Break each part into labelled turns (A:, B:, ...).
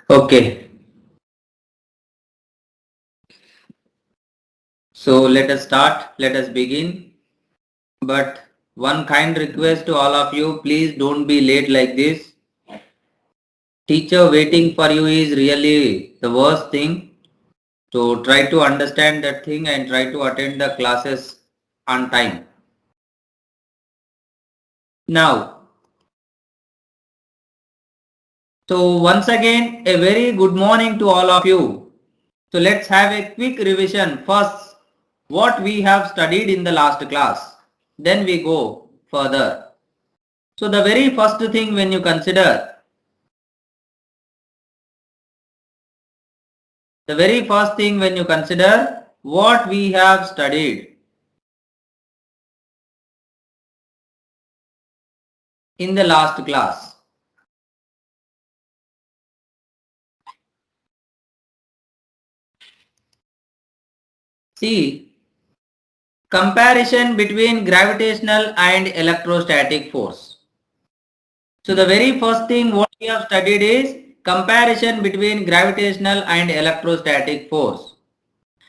A: Okay, so let us start, let us begin. But one kind request to all of you, please don't be late like this. Teacher waiting for you is really the worst thing. So try to understand that thing and try to attend the classes on time. Now, so once again, a very good morning to all of you. So let's have a quick revision. First, what we have studied in the last class. Then we go further. So the very first thing when you consider, what we have studied in the last class. See, comparison between gravitational and electrostatic force. So the very first thing what we have studied is comparison between gravitational and electrostatic force,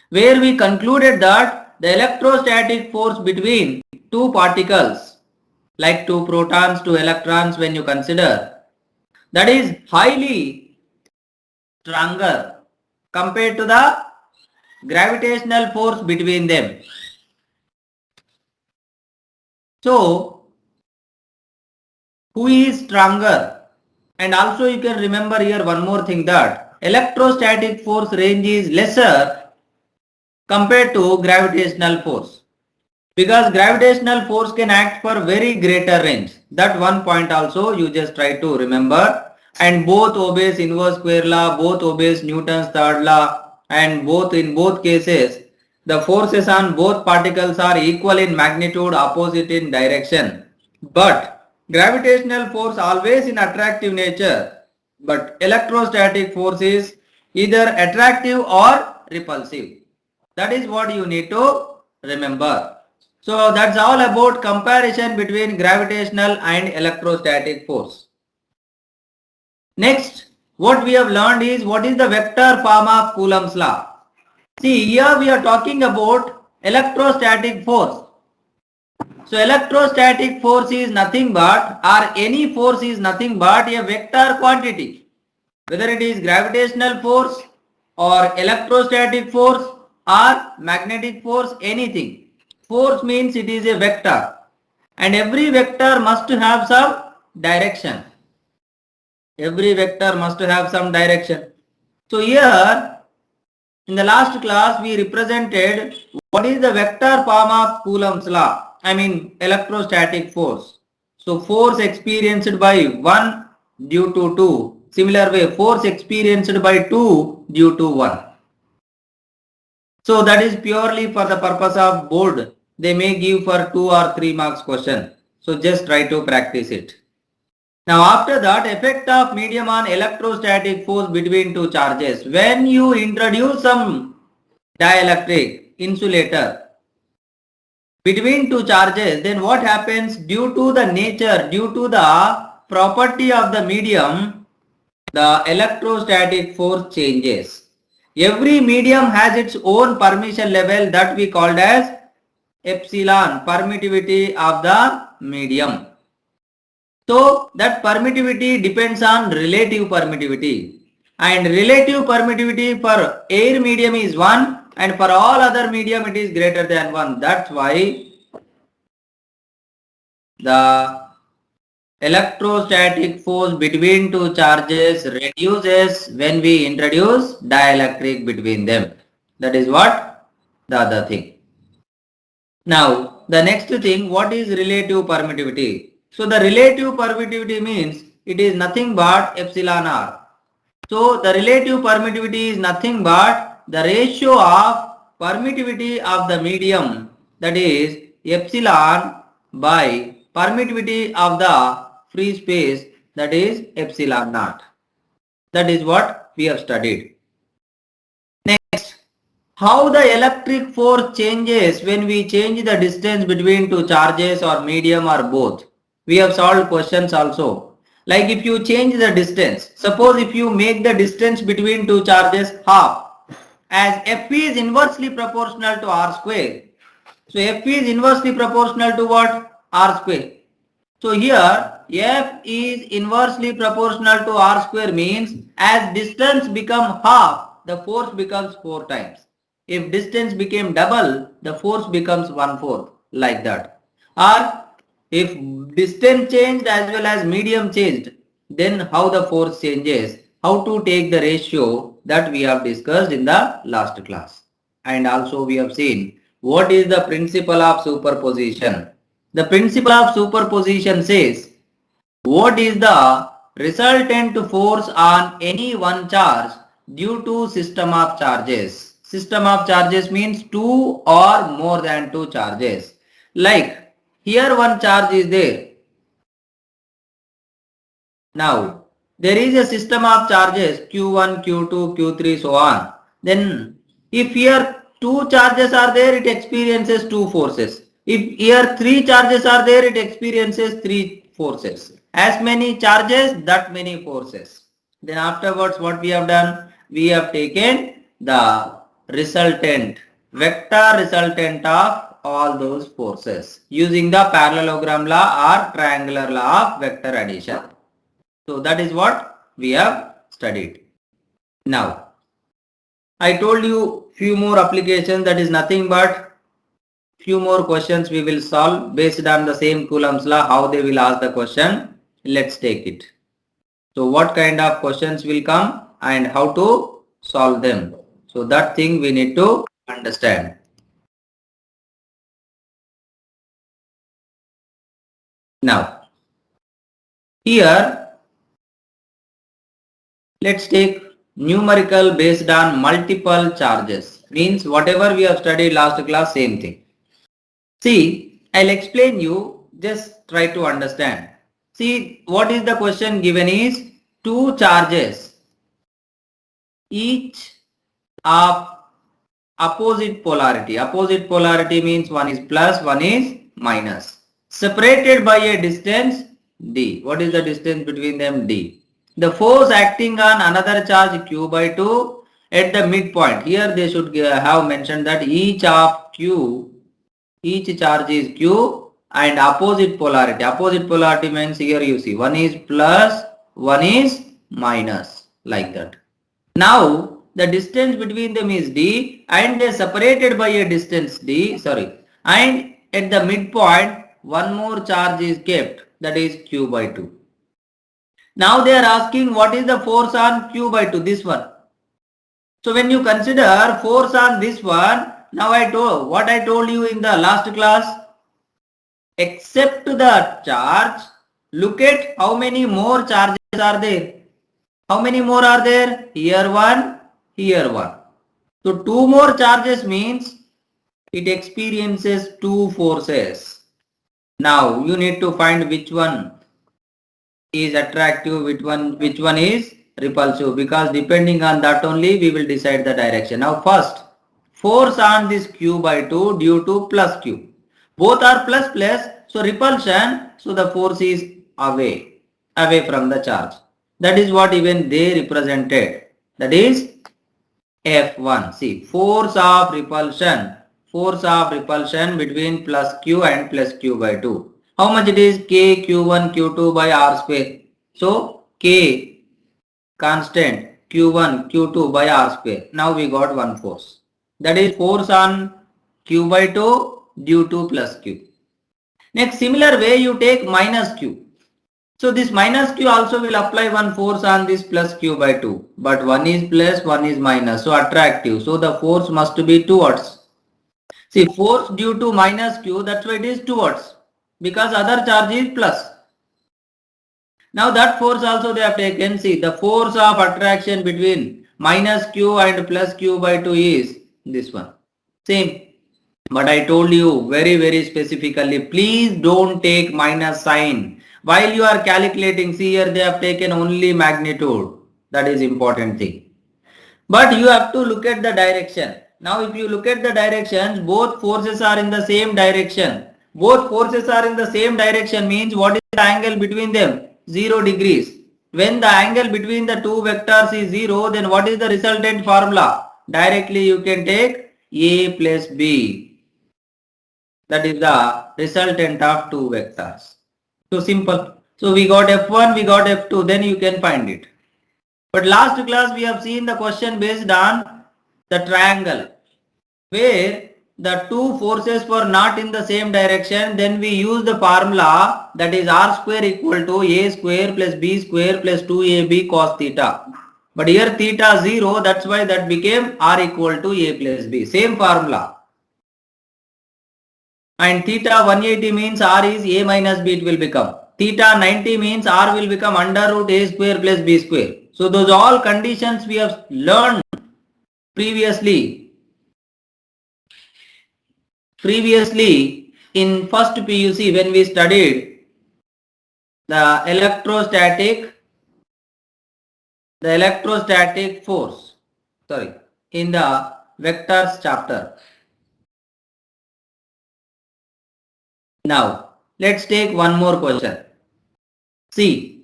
A: where we concluded that the electrostatic force between two particles like two protons, two electrons, when you consider, that is highly stronger compared to the gravitational force between them. So who is stronger? And also you can remember here one more thing, that electrostatic force range is lesser compared to gravitational force, because gravitational force can act for very greater range. That one point also you just try to remember. And both obeys inverse square law, both obeys Newton's third law, and in both cases the forces on both particles are equal in magnitude, opposite in direction. But gravitational force always in attractive nature, but electrostatic force is either attractive or repulsive. That is what you need to remember. So that's all about comparison between gravitational and electrostatic force. Next, what we have learned is what is the vector form of Coulomb's law. See, here we are talking about electrostatic force. So electrostatic force is nothing but, or any force is nothing but a vector quantity. Whether it is gravitational force or electrostatic force or magnetic force, anything. Force means it is a vector, and every vector must have some direction. Every vector must have some direction. So here in the last class we represented what is the vector form of Coulomb's law. I mean electrostatic force. So force experienced by 1 due to 2. Similar way, force experienced by 2 due to 1. So that is purely for the purpose of board. They may give for 2 or 3 marks question. So just try to practice it. Now after that, effect of medium on electrostatic force between two charges. When you introduce some dielectric insulator between two charges, then what happens? Due to the nature, due to the property of the medium, the electrostatic force changes. Every medium has its own permission level that we called as epsilon, permittivity of the medium. So that permittivity depends on relative permittivity, and relative permittivity for air medium is 1 and for all other medium it is greater than 1. That's why the electrostatic force between two charges reduces when we introduce dielectric between them. That is what the other thing. Now the next thing, what is relative permittivity? So the relative permittivity means it is nothing but epsilon r. So the relative permittivity is nothing but the ratio of permittivity of the medium, that is epsilon by permittivity of the free space, that is epsilon naught. That is what we have studied. Next, how the electric force changes when we change the distance between two charges or medium or both. We have solved questions also. Like if you change the distance, suppose if you make the distance between two charges half, as F is inversely proportional to R square. So F is inversely proportional to what? R square. So here F is inversely proportional to R square means as distance become half, the force becomes 4 times. If distance became double, the force becomes 1/4, like that. Or if distance changed as well as medium changed, then how the force changes, how to take the ratio, that we have discussed in the last class. And also we have seen what is the principle of superposition. The principle of superposition says what is the resultant force on any one charge due to system of charges. System of charges means two or more than two charges. Like here one charge is there. Now there is a system of charges Q1, Q2, Q3 so on. Then if here two charges are there, it experiences two forces. If here three charges are there, it experiences three forces. As many charges, that many forces. Then afterwards what we have done? We have taken the resultant, vector resultant of all those forces using the parallelogram law or triangular law of vector addition. So that is what we have studied. Now, I told you few more applications, that is nothing but few more questions we will solve based on the same Coulomb's law, how they will ask the question. Let's take it. So what kind of questions will come and how to solve them. So that thing we need to understand. Now, here let's take numerical based on multiple charges. Means whatever we have studied last class, same thing. See, I'll explain you, just try to understand. See, what is the question given is two charges, each of opposite polarity. Opposite polarity means one is plus, one is minus. Separated by a distance d. What is the distance between them? D. The force acting on another charge q by 2 at the midpoint. Here they should have mentioned that each of q, each charge is q and opposite polarity. Opposite polarity means here you see one is plus, one is minus, like that. Now the distance between them is d and they are separated by a distance d, and at the midpoint one more charge is kept, that is q by 2. Now they are asking what is the force on q by 2, this one. So when you consider force on this one, now what I told you in the last class, except the charge, look at how many more charges are there. How many more are there? Here one, here one. So two more charges means it experiences two forces. Now you need to find which one is attractive, which one is repulsive, because depending on that only we will decide the direction. Now first, force on this q by 2 due to plus q. Both are plus plus, so repulsion, so the force is away from the charge. That is what even they represented. That is F1. See, force of repulsion between plus q and plus q by 2. How much it is? K q1 q2 by r square. So K constant, q1 q2 by r square. Now we got one force. That is force on q by 2 due to plus q. Next, similar way you take minus q. So this minus q also will apply one force on this plus q by 2. But one is plus, one is minus. So attractive. So the force must be towards. See, force due to minus q, that's why it is towards. Because other charge is plus. Now that force also they have taken. See, the force of attraction between minus q and plus q by 2 is this one. Same. But I told you very specifically, please don't take minus sign. While you are calculating, see here they have taken only magnitude. That is important thing. But you have to look at the direction. Now if you look at the directions, both forces are in the same direction. Both forces are in the same direction means what is the angle between them? 0 degrees. When the angle between the two vectors is 0, then what is the resultant formula? Directly you can take A plus B. That is the resultant of two vectors. So simple. So we got F1, we got F2, then you can find it. But last class we have seen the question based on the triangle, where the two forces were not in the same direction. Then we use the formula, that is R square equal to A square plus B square plus 2AB cos theta. But here theta 0, that's why that became R equal to A plus B. Same formula. And theta 180 means R is A minus B, it will become. Theta 90 means R will become under root A square plus B square. So those all conditions we have learned previously in first PUC when we studied the electrostatic force, in the vectors chapter. Now let's take one more question. See,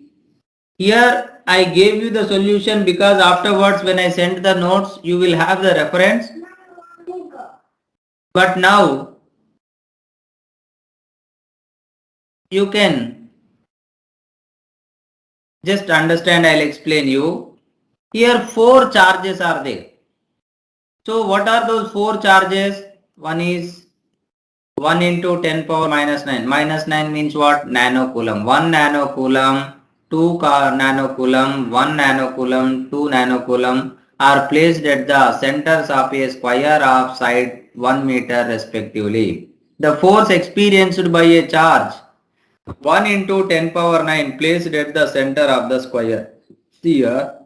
A: here I gave you the solution because afterwards when I send the notes you will have the reference. But now you can just understand, I'll explain you. Here 4 charges are there. So what are those 4 charges? One is 1 into 10 power minus 9. Minus 9 means what? Nanocoulomb. 1 nanocoulomb, 2 nanocoulomb, 1 nanocoulomb, 2 nanocoulomb are placed at the centers of a square of side 1 meter respectively. The force experienced by a charge 1 into 10 power 9 placed at the center of the square. See here.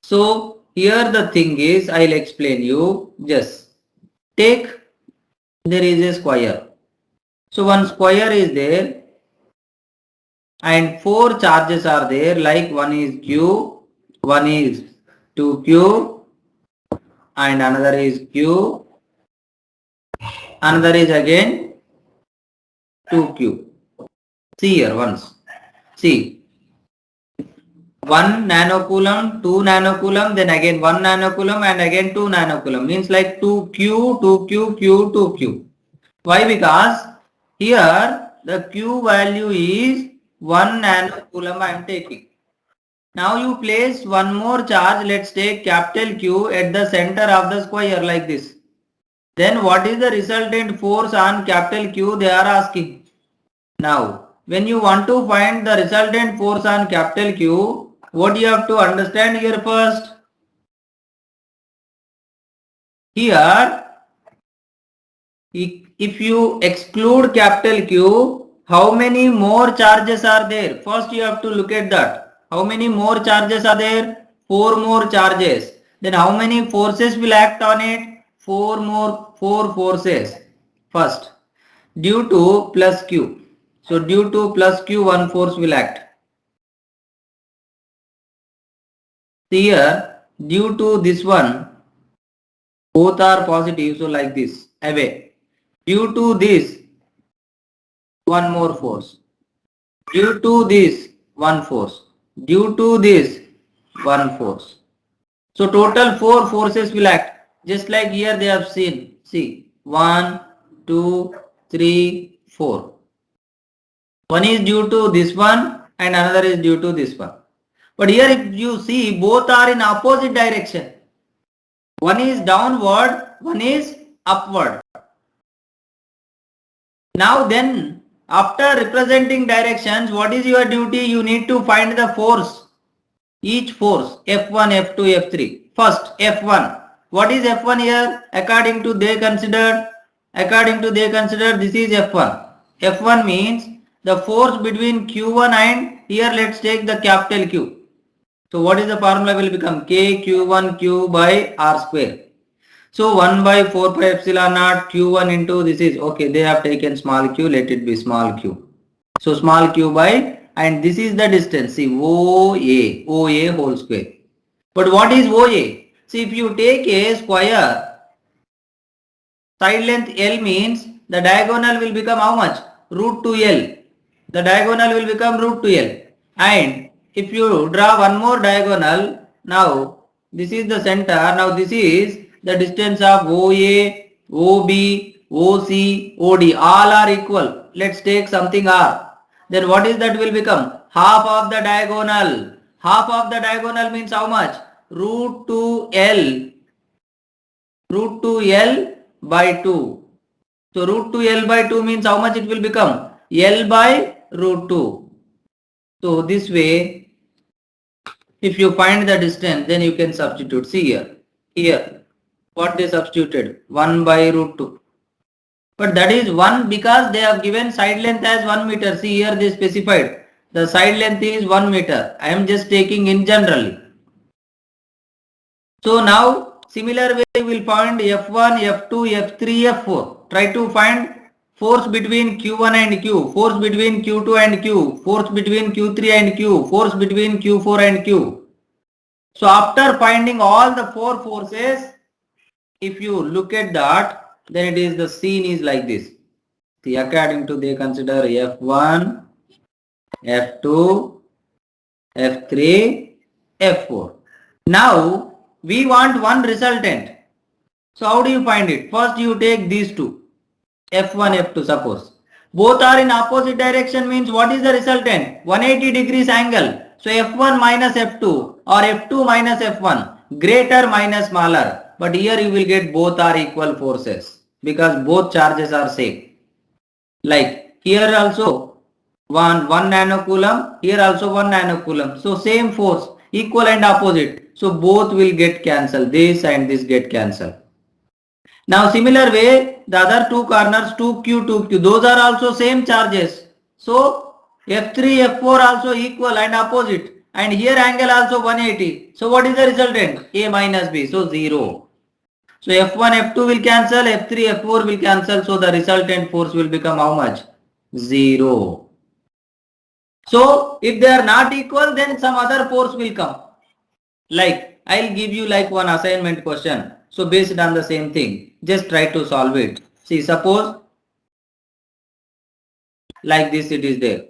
A: So here the thing is, I'll explain you. Just take, there is a square. So one square is there and 4 charges are there, like one is Q, one is 2Q and another is Q, another is again 2Q. See here once. See. 1 nanocoulomb, 2 nanocoulomb, then again 1 nanocoulomb and again 2 nanocoulomb. Means like 2Q, 2Q, Q, 2Q. Why? Because here the Q value is 1 nanocoulomb I am taking. Now you place one more charge, let's take capital Q at the center of the square like this. Then what is the resultant force on capital Q, they are asking. Now when you want to find the resultant force on capital Q, what you have to understand here first? Here, if you exclude capital Q, how many more charges are there? First you have to look at that. How many more charges are there? 4 more charges. Then how many forces will act on it? 4 forces. First, due to plus Q. So due to plus Q, 1 force will act. Here, due to this one, both are positive, so like this, away. Due to this, 1 more force. Due to this, 1 force. Due to this, 1 force. So total 4 forces will act. Just like here they have seen. See, 1, 2, 3, 4. One is due to this one and another is due to this one. But here if you see, both are in opposite direction. One is downward, one is upward. Now then, after representing directions, what is your duty? You need to find the force. Each force, F1, F2, F3. First, F1. What is F1 here? According to they considered, this is F1. F1 means the force between Q1 and here let's take the capital Q. So what is the formula will become? K Q1 Q by R square. So 1 by 4 pi epsilon naught Q1 into this is, okay, they have taken small q, let it be small q. So small q by, and this is the distance, see OA whole square. But what is OA? See, if you take a square, Side length L means the diagonal will become how much? Root 2L. The diagonal will become root 2L. And if you draw one more diagonal, now this is the center. Now this is the distance of OA, OB, OC, OD. All are equal. Let's take something R. Then what is that will become? Half of the diagonal. Half of the diagonal means how much? Root 2L. Root 2L by 2. So root 2L by 2 means how much it will become? L by root 2. So this way, if you find the distance, then you can substitute. See here. Here, what they substituted? 1 by root 2. But that is 1 because they have given side length as 1 meter. See here they specified. The side length is 1 meter. I am just taking in generally. So now similar way we will find F1, F2, F3, F4. Try to find force between Q1 and Q, force between Q2 and Q, force between Q3 and Q, force between Q4 and Q. So after finding all the four forces, if you look at that, then it is the scene is like this. See, according to they consider F1, F2, F3, F4. Now we want one resultant. So how do you find it? First you take these two, F1, F2 suppose. Both are in opposite direction means what is the resultant? 180 degrees angle. So F1 minus F2 or F2 minus F1, greater minus smaller. But here you will get both are equal forces because both charges are same. Like here also 1 nanocoulomb, here also 1 nanocoulomb. So same force, equal and opposite. So both will get cancelled. This and this get cancelled. Now similar way, the other two corners 2Q, 2Q, those are also same charges. So F3, F4 also equal and opposite. And here angle also 180. So what is the resultant? A minus B. So 0. So F1, F2 will cancel, F3, F4 will cancel. So the resultant force will become how much? 0. So if they are not equal, then some other force will come. Like I'll give you like one assignment question. So based on the same thing, just try to solve it. See, suppose like this it is there.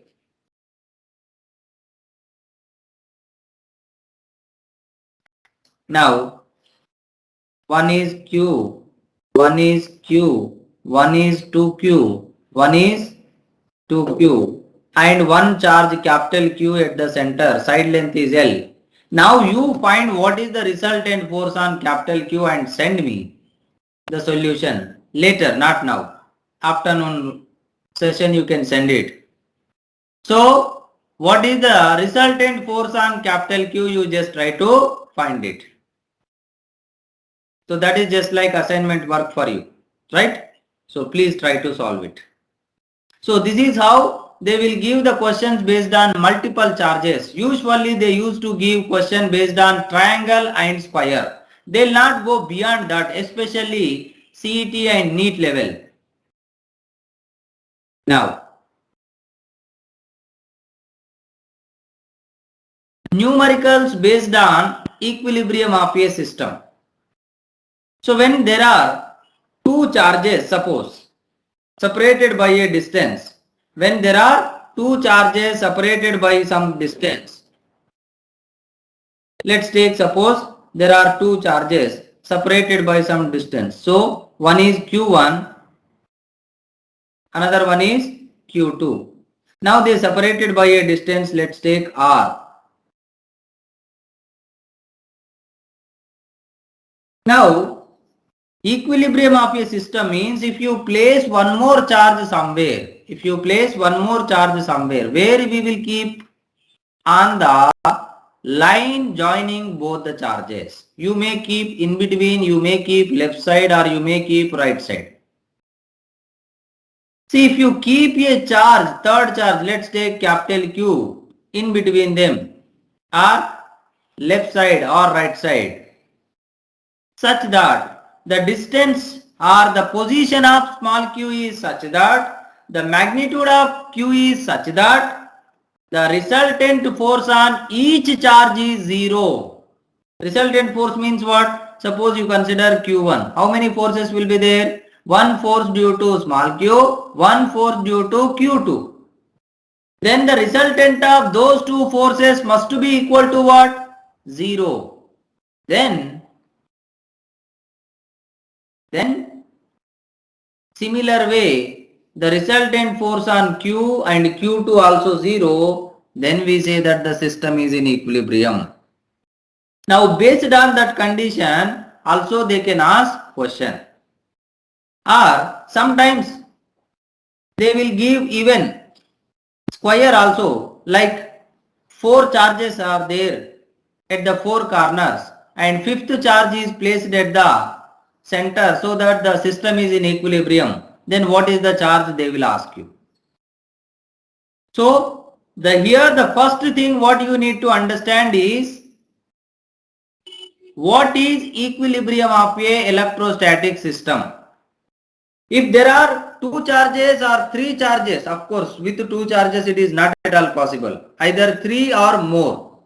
A: Now, one is Q, one is Q, one is 2Q, one is 2Q and one charge capital Q at the center, side length is L. Now you find what is the resultant force on capital Q and send me the solution later, not now. Afternoon session you can send it. So what is the resultant force on capital Q? You just try to find it. So that is just like assignment work for you, right? So please try to solve it. So this is how they will give the questions based on multiple charges. Usually they used to give question based on triangle and square. They will not go beyond that, especially CET and NEET level. Now, numericals based on equilibrium of a system. So when there are two charges, suppose, separated by a distance, when there are two charges separated by some distance, let's take suppose there are two charges separated by some distance. So one is Q1, another one is Q2. Now they separated by a distance, let's take R. Now equilibrium of a system means if you place one more charge somewhere, where we will keep on the line joining both the charges. You may keep in between, you may keep left side or you may keep right side. See, if you keep a charge, third charge, let's take capital Q, in between them or left side or right side, such that the distance or the position of small q is such that the magnitude of q is such that the resultant force on each charge is 0. Resultant force means what? Suppose you consider Q1. How many forces will be there? one force due to small q, one force due to q2. Then the resultant of those two forces must be equal to what? 0. Then similar way, the resultant force on q and q2 also 0, then we say that the system is in equilibrium. Now based on that condition, also they can ask question. Or sometimes they will give even square also, like 4 charges are there at the 4 corners and fifth charge is placed at the center so that the system is in equilibrium. Then what is the charge they will ask you. So here the first thing what you need to understand is what is equilibrium of a electrostatic system. If there are 2 charges or 3 charges, of course with 2 charges it is not at all possible, either 3 or more.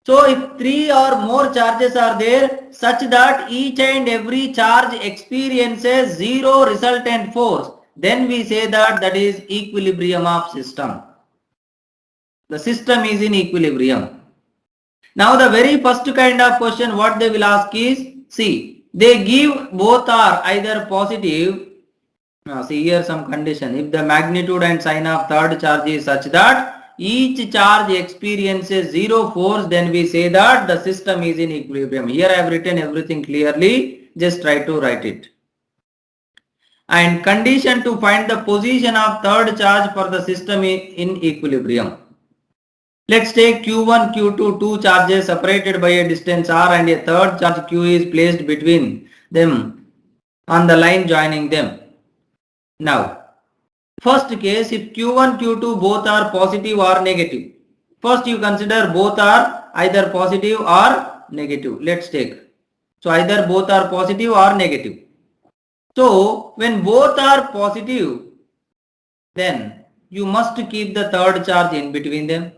A: So if 3 or more charges are there such that each and every charge experiences 0 resultant force, then we say that is equilibrium of system. The system is in equilibrium. Now the very first kind of question what they will ask is, see, they give both are either positive. Now see here some condition. If the magnitude and sign of third charge is such that each charge experiences 0 force, then we say that the system is in equilibrium. Here I have written everything clearly. Just try to write it. And condition to find the position of third charge for the system in equilibrium. Let's take Q1, Q2, 2 charges separated by a distance r and a third charge Q is placed between them on the line joining them. Now, first case, if Q1, Q2 both are positive or negative. First you consider both are either positive or negative. Let's take. So either both are positive or negative. So when both are positive, then you must keep the third charge in between them.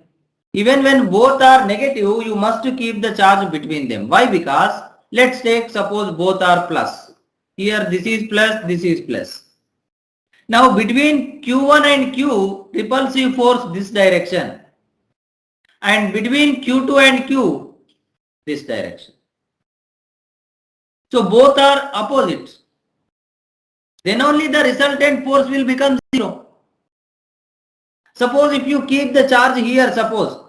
A: Even when both are negative, you must keep the charge between them. Why? Because let's take suppose both are plus. Here this is plus, this is plus. Now between Q1 and Q, repulsive force this direction. And between Q2 and Q, this direction. So both are opposites. Then only the resultant force will become 0. Suppose if you keep the charge here, suppose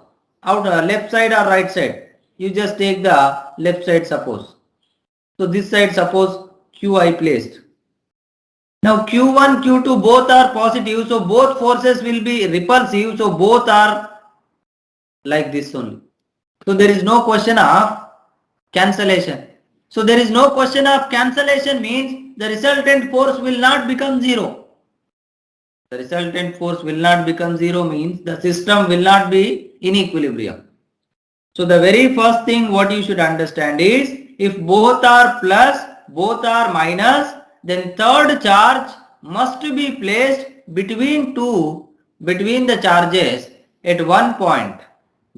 A: out left side or right side, you just take the left side suppose. So this side suppose Q I placed. Now Q1, Q2 both are positive, so both forces will be repulsive, so both are like this only. So there is no question of cancellation. So there is no question of cancellation means the resultant force will not become 0. The resultant force will not become 0 means the system will not be in equilibrium. So the very first thing what you should understand is if both are plus, both are minus, then third charge must be placed between the charges at one point.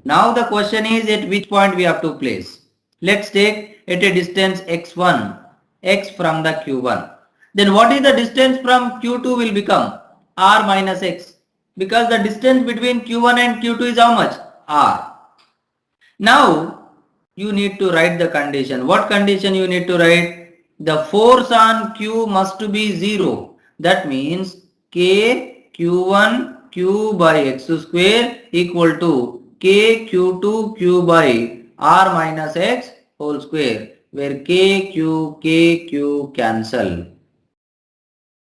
A: Now the question is at which point we have to place. Let's take at a distance x1, x from the q1. Then what is the distance from q2 will become? R minus x. Because the distance between q1 and q2 is how much? R. Now you need to write the condition. What condition you need to write? The force on q must be 0. That means k q1 q by x square equal to k q2 q by r minus x whole square, where k q cancel.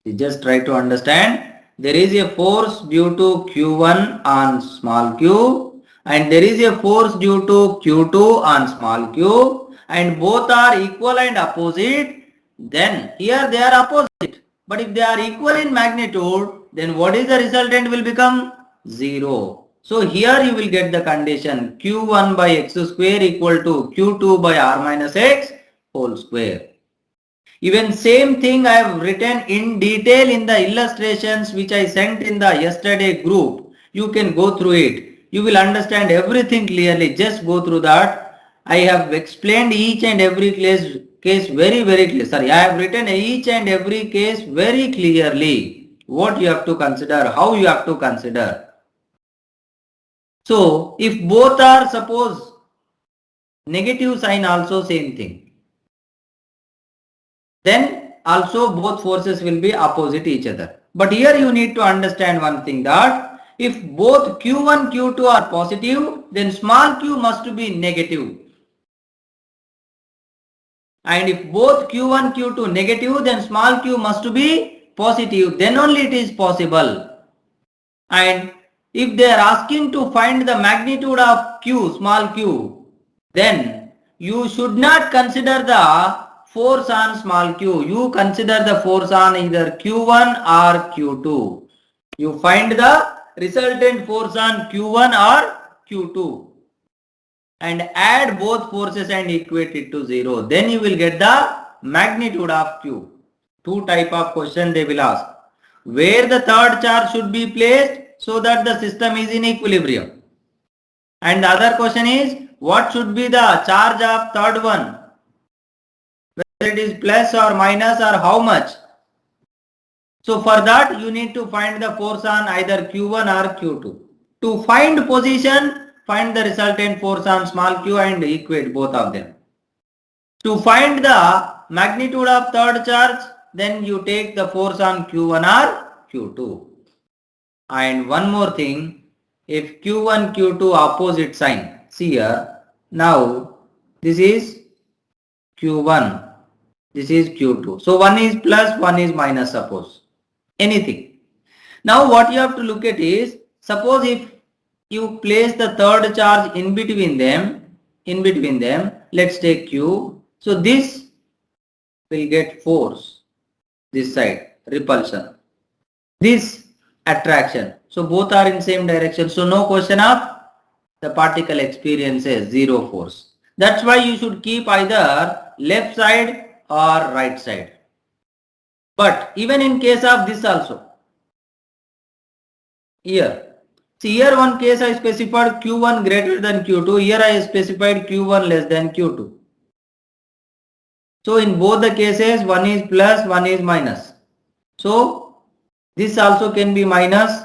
A: You just try to understand. There is a force due to q1 on small q and there is a force due to q2 on small q, and both are equal and opposite. Then here they are opposite, but if they are equal in magnitude, then what is the resultant will become 0. So here you will get the condition q1 by x square equal to q2 by r minus x whole square. Even same thing I have written in detail in the illustrations which I sent in the yesterday group. You can go through it. You will understand everything clearly. Just go through that. I have explained each and every case case very clear. Sorry, I have written each and every case very clearly. What you have to consider, how you have to consider. So if both are, suppose negative sign, also same thing, then also both forces will be opposite each other. But here you need to understand one thing, that if both Q1, Q2 are positive, then small q must be negative. And if both Q1, Q2 negative, then small q must be positive. Then only it is possible. And if they are asking to find the magnitude of q, small q, then you should not consider the force on small q. You consider the force on either Q1 or Q2. You find the resultant force on Q1 or Q2 and add both forces and equate it to 0. Then you will get the magnitude of q. Two type of question they will ask. Where the third charge should be placed so that the system is in equilibrium. And the other question is, what should be the charge of third one? Whether it is plus or minus or how much. So for that you need to find the force on either Q1 or Q2. To find position, find the resultant force on small q and equate both of them. To find the magnitude of third charge, then you take the force on Q1 or Q2. And one more thing, if Q1, Q2 opposite sign, see here, now this is Q1, this is Q2. So one is plus, one is minus, suppose. Anything. Now what you have to look at is, suppose if you place the third charge in between them, let's take Q. So this will get force, this side, repulsion, this attraction. So both are in same direction. So no question of the particle experiences zero force. That's why you should keep either left side or right side. But even in case of this also, here, see here one case I specified Q1 greater than Q2. Here I specified Q1 less than Q2. So in both the cases, one is plus, one is minus. So this also can be minus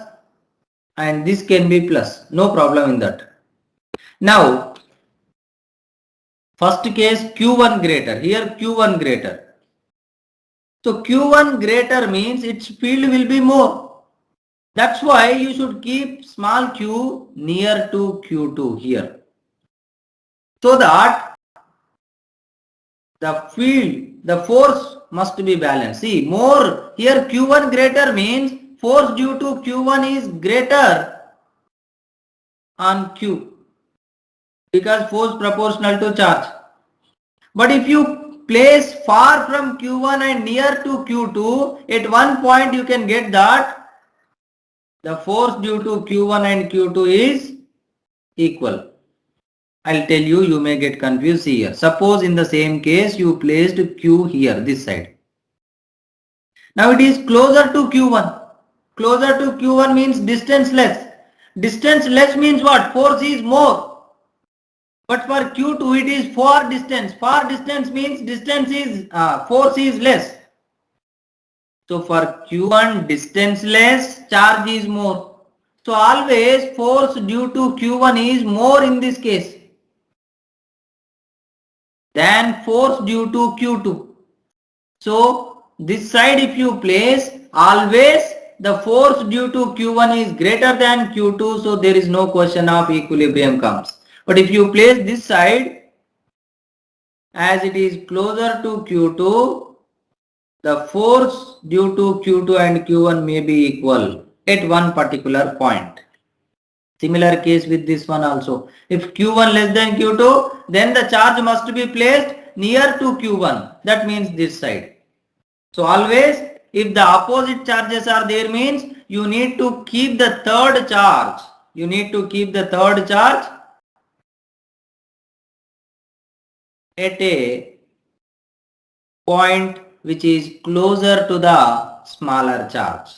A: and this can be plus. No problem in that. Now, first case Q1 greater. Here Q1 greater. So Q1 greater means its field will be more. That's why you should keep small q near to Q2 here, so that the field, the force must be balanced. See, more here Q1 greater means force due to Q1 is greater on Q, because force proportional to charge. But if you place far from Q1 and near to Q2, at one point you can get that the force due to Q1 and Q2 is equal. I'll tell you, you may get confused here. Suppose in the same case you placed Q here, this side. Now it is closer to Q1. Closer to Q1 means distance less. Distance less means what? Force is more. But for Q2 it is far distance. Far distance means distance is force is less. So for Q1 distance less, charge is more. So always force due to Q1 is more in this case than force due to Q2. So this side if you place, always the force due to Q1 is greater than Q2, so there is no question of equilibrium comes. But if you place this side, as it is closer to Q2, the force due to Q2 and Q1 may be equal at one particular point. Similar case with this one also. If Q1 less than Q2, then the charge must be placed near to Q1. That means this side. So always if the opposite charges are there means you need to keep the third charge. You need to keep the third charge at a point which is closer to the smaller charge.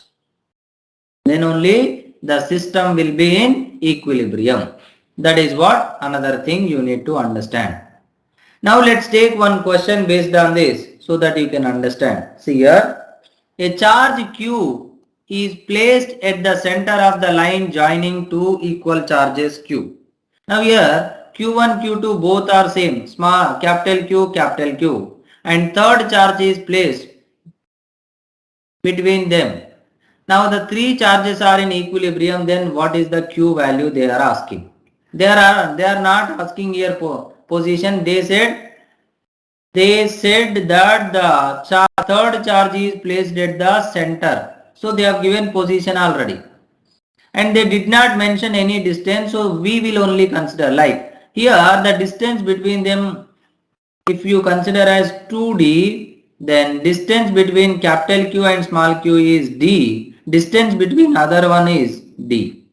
A: Then only the system will be in equilibrium. That is what another thing you need to understand. Now let's take one question based on this so that you can understand. See here, a charge Q is placed at the center of the line joining two equal charges Q. Now here Q1, Q2 both are same, small capital Q, and third charge is placed between them. Now the three charges are in equilibrium, then what is the Q value they are asking? They are not asking here position. They said that the third charge is placed at the center. So they have given position already. And they did not mention any distance. So we will only consider like here the distance between them. If you consider as 2D, then distance between capital Q and small q is D. Distance between other one is D.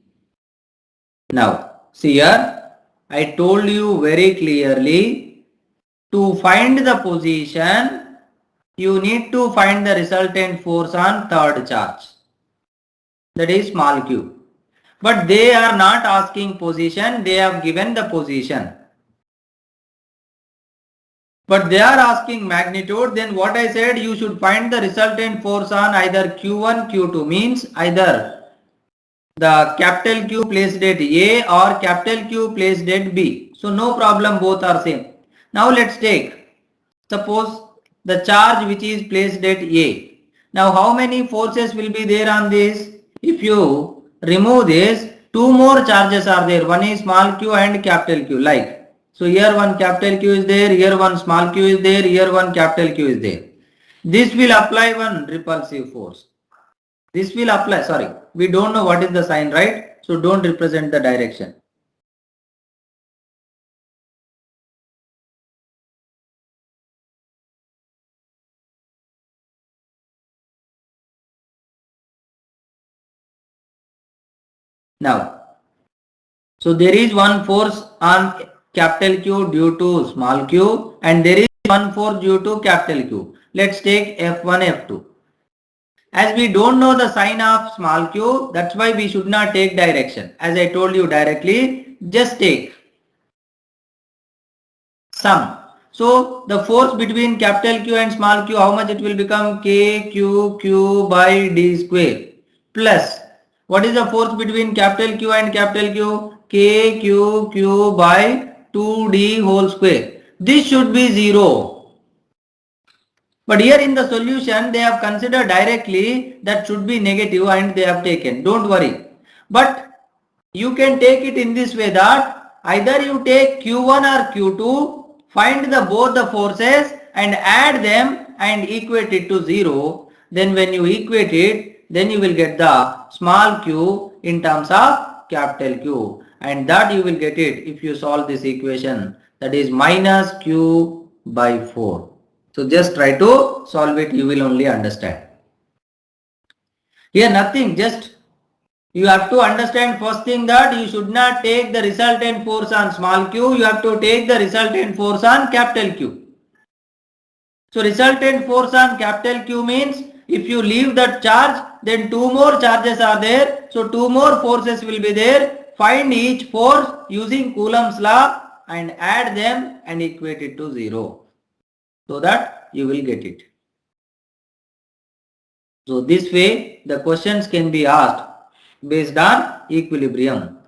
A: Now see here, I told you very clearly, to find the position, you need to find the resultant force on third charge, that is small q. But they are not asking position, they have given the position. But they are asking magnitude, then what I said, you should find the resultant force on either Q1, Q2, means either the capital Q placed at A or capital Q placed at B. So no problem, both are same. Now let's take, suppose the charge which is placed at A. Now how many forces will be there on this? If you remove this, two more charges are there. One is small q and capital Q, like. So here one capital Q is there, here one small q is there, here one capital Q is there. This will apply one repulsive force. This will apply, sorry, we don't know what is the sign, right? So don't represent the direction. Now, so there is one force on capital Q due to small q and there is one force due to capital Q. Let's take F1, F2. As we don't know the sign of small q, that's why we should not take direction. As I told you directly, just take sum. So the force between capital Q and small q, how much it will become? KQQ by D square plus, what is the force between capital Q and capital Q? KQQ by 2D whole square. This should be 0. But here in the solution, they have considered directly that should be negative and they have taken. Don't worry. But you can take it in this way that either you take Q1 or Q2, find both the forces and add them and equate it to 0. Then when you equate it, then you will get the small q in terms of capital Q. And that you will get it if you solve this equation, that is minus q by 4. So just try to solve it, you will only understand. Here nothing, just you have to understand first thing that you should not take the resultant force on small q, you have to take the resultant force on capital Q. So resultant force on capital Q means if you leave that charge, then two more charges are there. So two more forces will be there. Find each force using Coulomb's law and add them and equate it to 0. So that you will get it. So this way the questions can be asked based on equilibrium.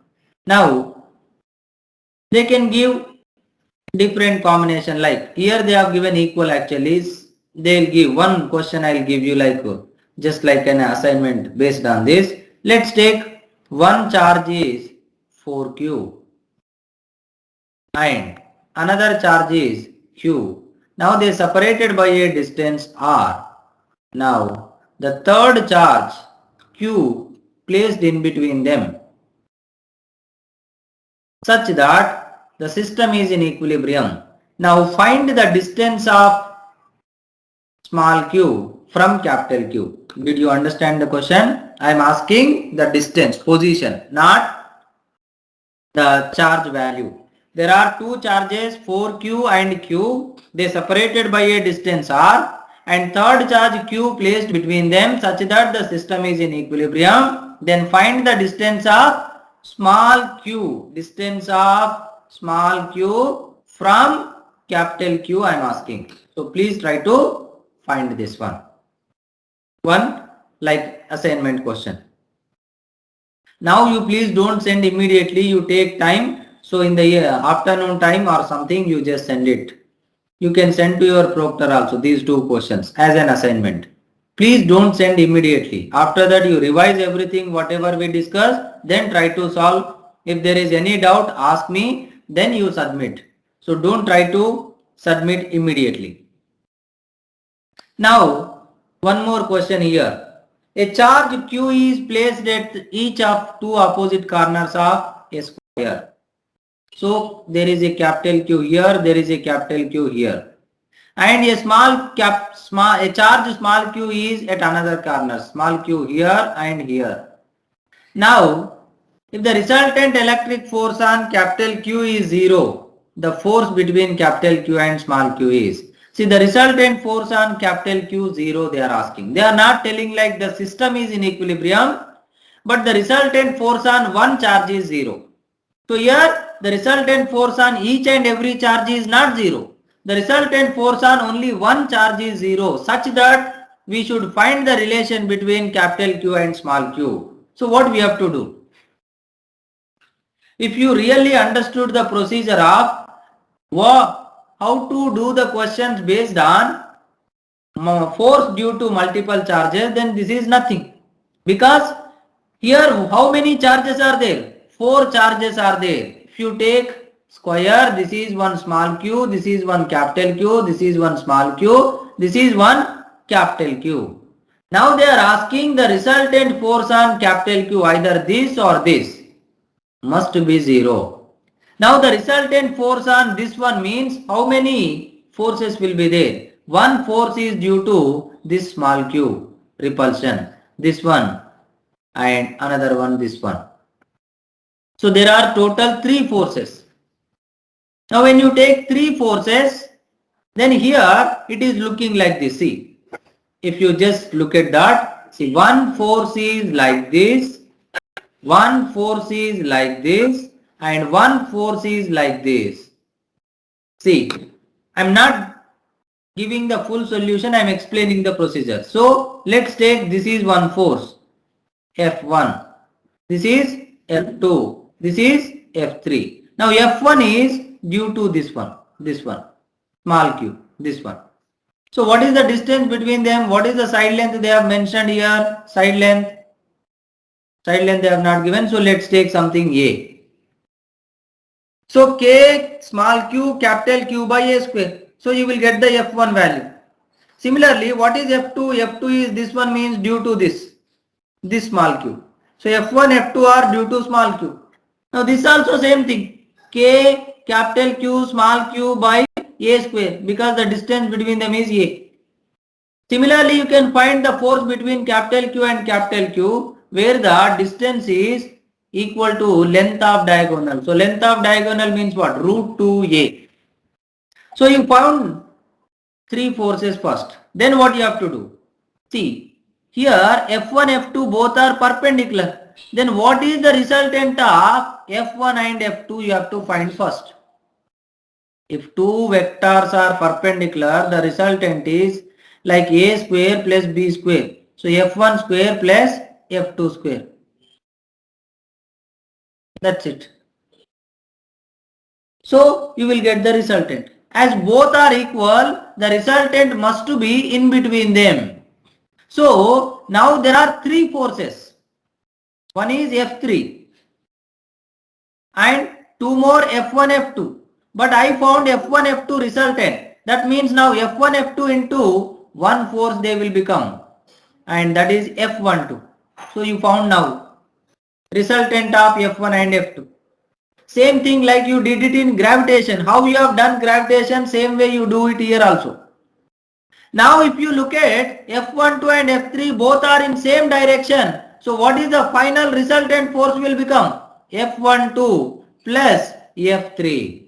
A: Now they can give different combination, like here they have given equal actually. They'll give one question, I'll give you like just like an assignment based on this. Let's take one charge is 4q and another charge is q. Now they separated by a distance r. Now the third charge q placed in between them such that the system is in equilibrium. Now find the distance of small q from capital Q. Did you understand the question? I am asking the distance, position, not the charge value. There are two charges 4q and q. They separated by a distance r and third charge q placed between them such that the system is in equilibrium. Then find the distance of small q, distance of small q from capital Q I am asking. So please try to find this one. One like assignment question. Now you please don't send immediately, you take time. So in the afternoon time or something, you just send it. You can send to your proctor also these two questions as an assignment. Please don't send immediately. After that you revise everything whatever we discussed, then try to solve. If there is any doubt, ask me, then you submit. So don't try to submit immediately. Now one more question here. A charge Q is placed at each of two opposite corners of a square. So there is a capital Q here, there is a capital Q here. And a charge small q is at another corner, small q here and here. Now, if the resultant electric force on capital Q is 0, the force between capital Q and small q is. See, the resultant force on capital Q 0 they are asking. They are not telling like the system is in equilibrium, but the resultant force on one charge is 0. So here the resultant force on each and every charge is not 0. The resultant force on only one charge is 0, such that we should find the relation between capital Q and small q. So what we have to do? If you really understood the procedure of how to do the questions based on force due to multiple charges, then this is nothing. Because here how many charges are there? 4 charges are there. If you take square, this is one small q, this is one capital Q, this is one small q, this is one capital Q. Now they are asking the resultant force on capital Q, either this or this, must be 0. Now the resultant force on this one means how many forces will be there? One force is due to this small q, repulsion, this one and another one, this one. So there are total 3 forces. Now when you take 3 forces, then here it is looking like this. See, if you just look at that, see, one force is like this, one force is like this, and one force is like this. See, I am not giving the full solution, I am explaining the procedure. So let's take, this is one force, F1, this is F2, this is F3. Now F1 is due to this one, small q, this one. So what is the distance between them? What is the side length they have mentioned here? Side length they have not given. So let's take something A. So K small q capital Q by A square. So you will get the F1 value. Similarly, what is F2? F2 is this one, means due to this small q. So F1, F2 are due to small q. Now this also same thing. K capital Q small q by A square, because the distance between them is A. Similarly, you can find the force between capital Q and capital Q, where the distance is equal to length of diagonal. So length of diagonal means what? Root 2a. So you found 3 forces first. Then what you have to do? See, here F1, F2 both are perpendicular. Then what is the resultant of F1 and F2? You have to find first. If two vectors are perpendicular, the resultant is like A square plus B square. So F1 square plus F2 square. That's it. So you will get the resultant. As both are equal, the resultant must be in between them. So now there are 3 forces. One is F3 and 2 more F1, F2. But I found F1, F2 resultant. That means now F1, F2 into one force they will become. And that is F12. So you found now resultant of F1 and F2. Same thing like you did it in gravitation. How you have done gravitation, same way you do it here also. Now if you look at F12 and F3, both are in same direction. So what is the final resultant force will become? F12 plus F3.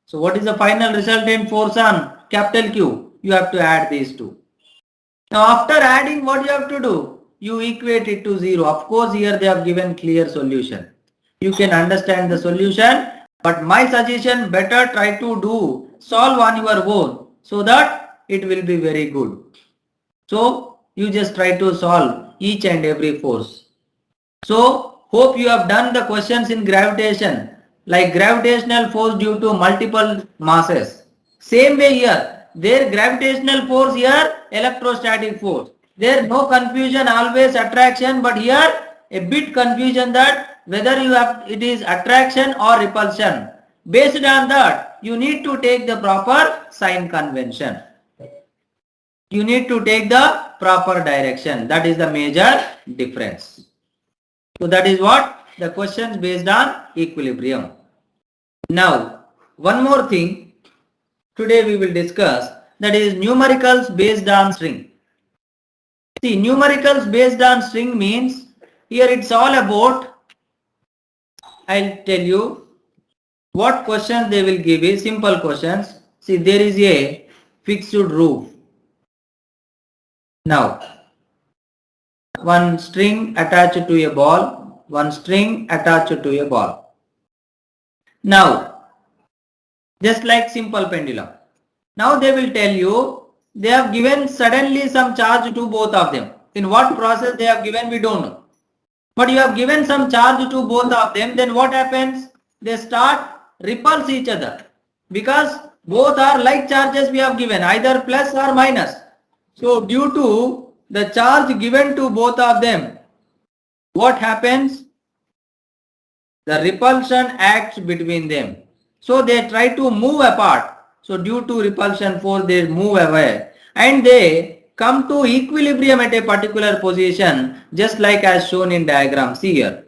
A: So what is the final resultant force on capital Q? You have to add these two. Now after adding, what you have to do? You equate it to 0. Of course here they have given clear solution. You can understand the solution, but my suggestion, better try to do solve on your own so that it will be very good. So you just try to solve each and every force. So hope you have done the questions in gravitation, like gravitational force due to multiple masses. Same way here, there gravitational force, here electrostatic force. There no confusion, always attraction, but here a bit confusion that whether you have it is attraction or repulsion. Based on that, you need to take the proper sign convention. You need to take the proper direction. That is the major difference. So that is what the questions based on equilibrium. Now, one more thing today we will discuss, that is numericals based on string. See, numericals based on string means here it's all about, I'll tell you what questions they will give is simple questions. See, there is a fixed roof. Now, one string attached to a ball, one string attached to a ball. Now, just like simple pendulum. Now they will tell you they have given suddenly some charge to both of them. In what process they have given, we don't know. But you have given some charge to both of them, then what happens? They start repulse each other because both are like charges we have given, either plus or minus. So due to the charge given to both of them, what happens? The repulsion acts between them. So they try to move apart. So due to repulsion force, they move away and they come to equilibrium at a particular position, just like as shown in diagram. See here.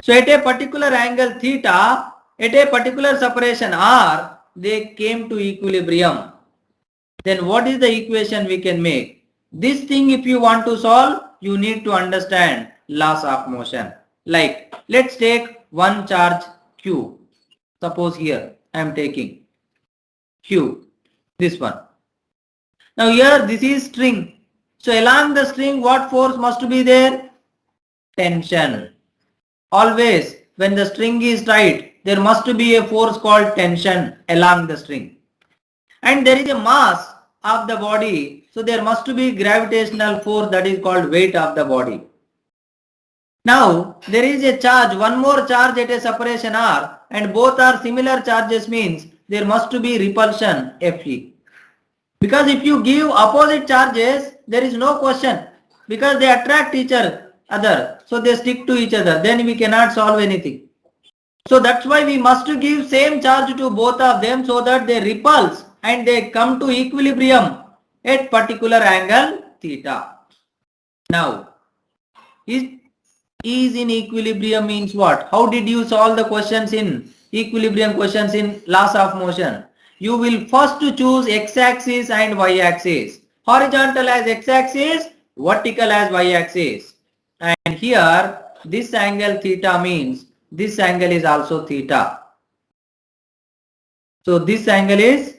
A: So at a particular angle theta, at a particular separation r, they came to equilibrium. Then what is the equation we can make? This thing if you want to solve, you need to understand laws of motion. Like let's take one charge q. Suppose here I am taking q, this one. Now here this is string. So along the string what force must be there? Tension. Always when the string is tight, there must be a force called tension along the string. And there is a mass of the body. So there must be gravitational force, that is called weight of the body. Now there is a charge, one more charge at a separation r, and both are similar charges, means there must be repulsion Fe. Because if you give opposite charges, there is no question, because they attract each other, so they stick to each other, then we cannot solve anything. So that's why we must give same charge to both of them so that they repulse and they come to equilibrium at particular angle theta. Now, is in equilibrium means what? How did you solve the questions in equilibrium questions in laws of motion? You will first choose x-axis and y-axis. Horizontal as x-axis, vertical as y-axis. And here this angle theta means this angle is also theta. So this angle is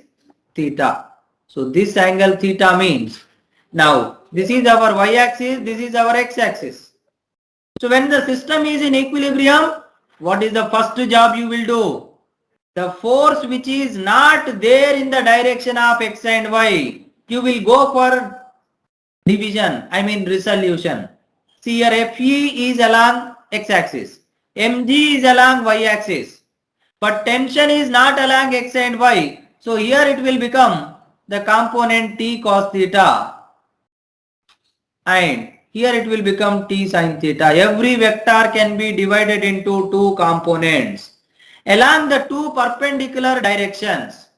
A: theta. So this angle theta means, now this is our y-axis, this is our x-axis. So when the system is in equilibrium, what is the first job you will do? The force which is not there in the direction of x and y, you will go for division, I mean resolution. See here Fe is along x-axis, mg is along y-axis, but tension is not along x and y. So here it will become the component t cos theta, and here it will become t sin theta. Every vector can be divided into two components along the two perpendicular directions.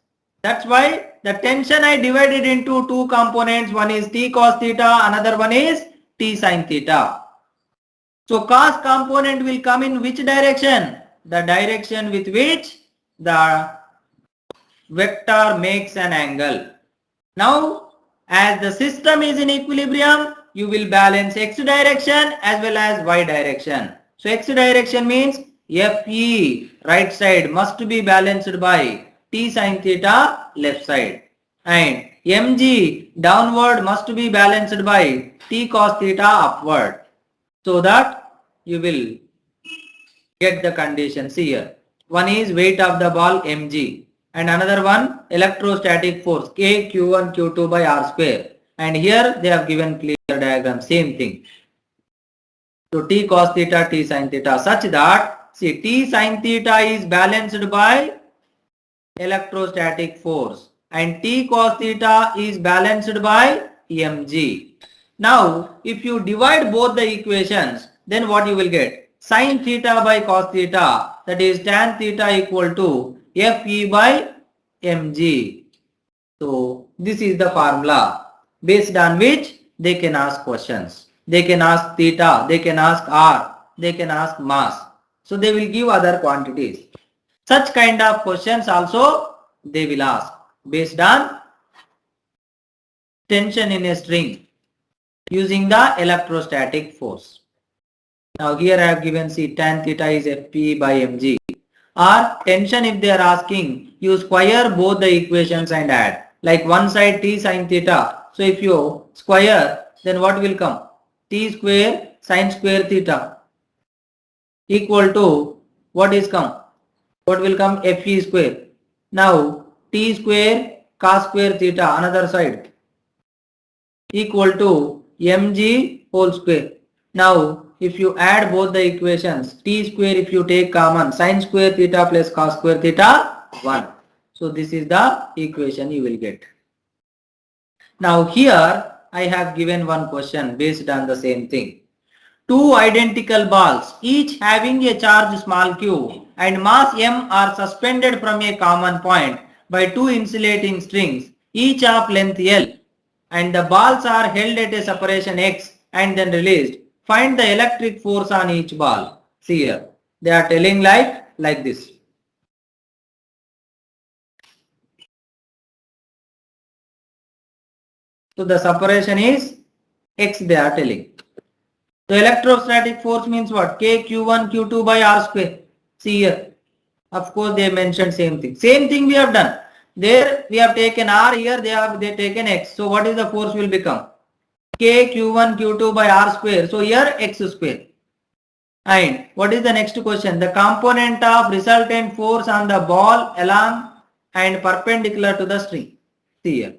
A: That's why the tension I divided into two components. One is t cos theta, another one is t sin theta. So cos component will come in which direction? The direction with which the vector makes an angle. Now, as the system is in equilibrium, you will balance x direction as well as y direction. So x direction means Fe right side must be balanced by t sin theta left side, and mg downward must be balanced by t cos theta upward, so that you will get the conditions here. One is weight of the ball mg, and another one electrostatic force K Q1 Q2 by R square, and here they have given clear diagram, same thing. So T cos theta, T sin theta, such that see T sin theta is balanced by electrostatic force and T cos theta is balanced by mg. Now if you divide both the equations, then what you will get? Sin theta by cos theta, that is tan theta equal to Fe by mg. So this is the formula based on which they can ask questions. They can ask theta, they can ask R, they can ask mass. So they will give other quantities. Such kind of questions also they will ask based on tension in a string using the electrostatic force. Now here I have given see tan theta is Fp by mg. Or tension, if they are asking, you square both the equations and add. Like one side T sin theta. So if you square, then what will come? T square sin square theta equal to what is come? What will come? Fe square. Now T square cos square theta another side equal to mg whole square. Now if you add both the equations, T square if you take common, sin square theta plus cos square theta 1. So this is the equation you will get. Now here I have given one question based on the same thing. Two identical balls, each having a charge small q and mass m, are suspended from a common point by two insulating strings, each of length L, and the balls are held at a separation x and then released. Find the electric force on each ball. See here, they are telling like this. So the separation is x they are telling. So electrostatic force means what? K Q1 Q2 by R square. See here. Of course they mentioned same thing. Same thing we have done. There we have taken R, here they taken x. So what is the force will become? K Q1 Q2 by R square. So here x square. And what is the next question? The component of resultant force on the ball along and perpendicular to the string. See here.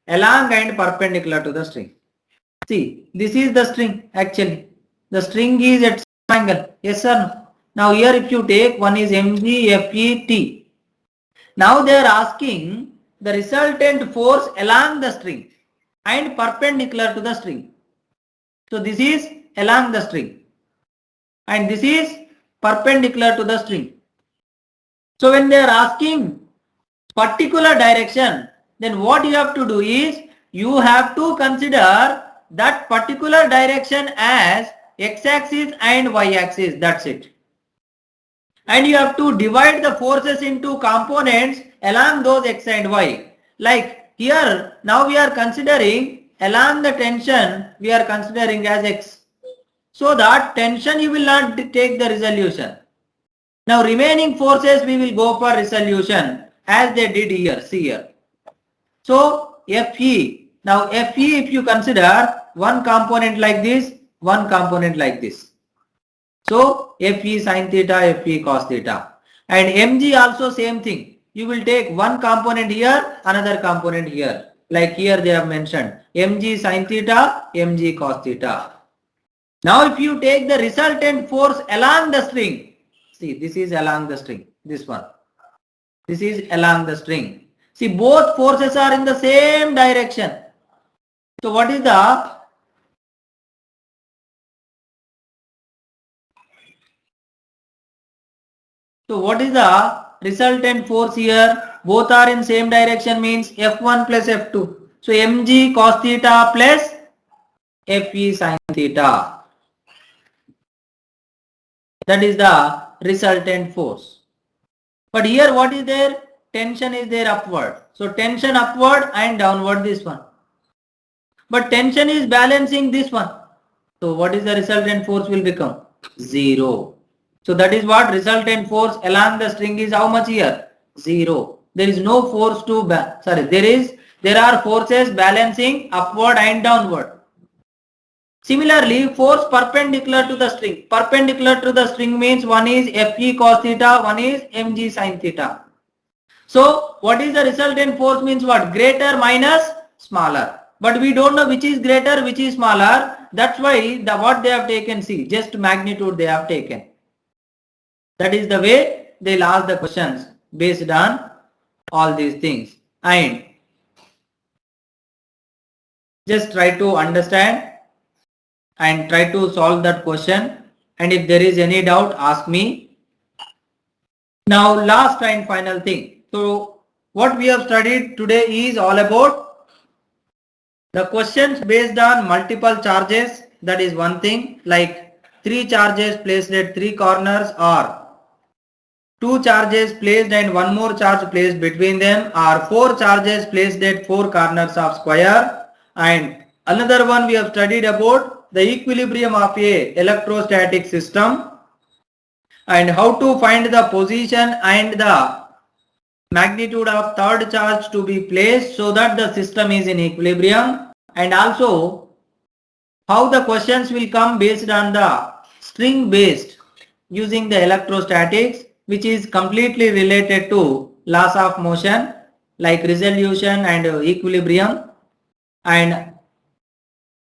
A: Along and perpendicular to the string. See, this is the string actually. The string is at some angle. Yes or no? Now here if you take one is mg, fe, t. Now they are asking the resultant force along the string and perpendicular to the string. So this is along the string and this is perpendicular to the string. So when they are asking particular direction, then what you have to do is you have to consider that particular direction as x-axis and y-axis. That's it. And you have to divide the forces into components along those x and y. Like here, now we are considering along the tension, we are considering as x. So that tension you will not take the resolution. Now remaining forces we will go for resolution as they did here. See here. So Fe. Now Fe if you consider one component like this, one component like this. So Fe sin theta, Fe cos theta. And mg also same thing. You will take one component here, another component here. Like here they have mentioned mg sin theta, mg cos theta. Now if you take the resultant force along the string, see this is along the string, this one. This is along the string. See both forces are in the same direction. So what is the resultant force here? Both are in same direction means F1 plus F2. So mg cos theta plus Fe sin theta. That is the resultant force. But here what is there? Tension is there upward. So tension upward and downward this one. But tension is balancing this one. So what is the resultant force will become? 0. So that is what resultant force along the string is how much here? 0. There is no force to there are forces balancing upward and downward. Similarly, force perpendicular to the string. Perpendicular to the string means one is Fe cos theta, one is mg sin theta. So what is the resultant force means what? Greater minus smaller. But we don't know which is greater, which is smaller. That's why what they have taken, see, just magnitude they have taken. That is the way they'll ask the questions based on all these things. And just try to understand and try to solve that question. And if there is any doubt, ask me. Now last and final thing. So what we have studied today is all about the questions based on multiple charges. That is one thing, like 3 charges placed at 3 corners, or 2 charges placed and 1 more charge placed between them, or 4 charges placed at 4 corners of square. And another one we have studied about the equilibrium of a electrostatic system and how to find the position and the magnitude of third charge to be placed so that the system is in equilibrium, and also how the questions will come based on the string based using the electrostatics, which is completely related to laws of motion like resolution and equilibrium, and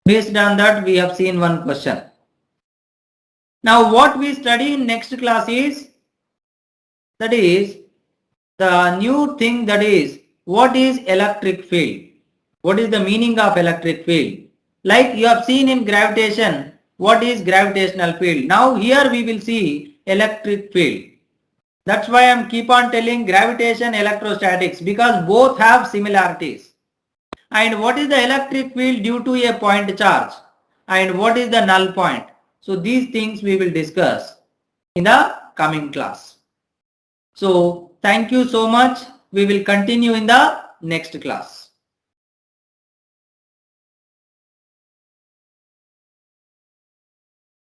A: based on that we have seen one question. Now what we study in next class is, that is the new thing, that is what is electric field, what is the meaning of electric field. Like you have seen in gravitation, what is gravitational field. Now here we will see electric field. That's why I am keep on telling gravitation, electrostatics, because both have similarities. And what is the electric field due to a point charge, and what is the null point. So these things we will discuss in the coming class. So thank you so much. We will continue in the next class.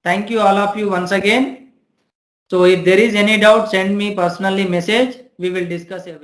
A: Thank you all of you once again. So if there is any doubt, send me personally message. We will discuss everything.